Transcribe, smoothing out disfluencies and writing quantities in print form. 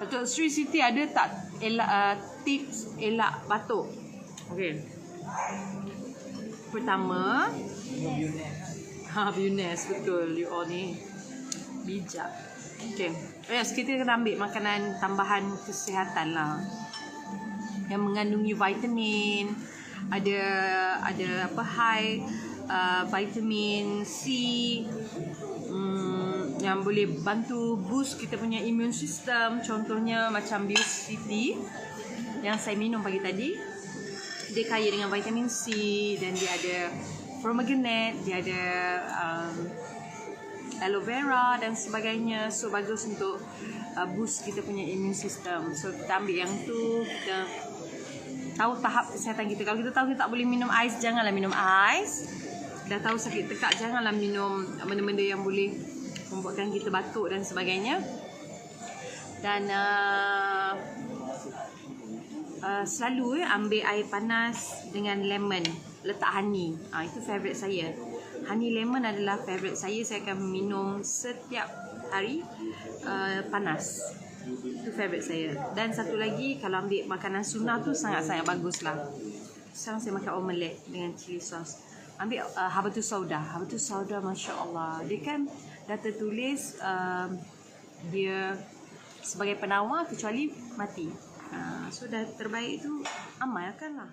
Datuk Sri Siti ada tak tips elak batuk? Okey. Pertama, Bioness, betul. You all ni bijak. Okey. Yes, kita kena ambil makanan tambahan kesihatan lah. Yang mengandungi vitamin, ada high vitamin C, yang boleh bantu boost kita punya immune system. Contohnya macam Biocity yang saya minum pagi tadi. Dia kaya dengan vitamin C dan dia ada pomegranate, dia ada aloe vera dan sebagainya. So bagus untuk boost kita punya immune system. So kita ambil yang tu, kita tahu tahap kesihatan kita. Kalau kita tahu kita tak boleh minum ais, janganlah minum ais. Dah tahu sakit tekak, janganlah minum benda-benda yang boleh membuatkan kita batuk dan sebagainya. Dan selalu ambil air panas dengan lemon, letak honey. Itu favourite saya. Honey lemon adalah favourite saya. Saya akan minum setiap hari panas. Itu favourite saya. Dan satu lagi, kalau ambil makanan sunnah tu sangat-sangat bagus lah. Sekarang saya makan omelette dengan chili sauce. Ambil habatus sauda. Habatus sauda, Masya Allah. Dia kan dah tertulis dia sebagai penawar kecuali mati. So dah terbaik tu amalkanlah.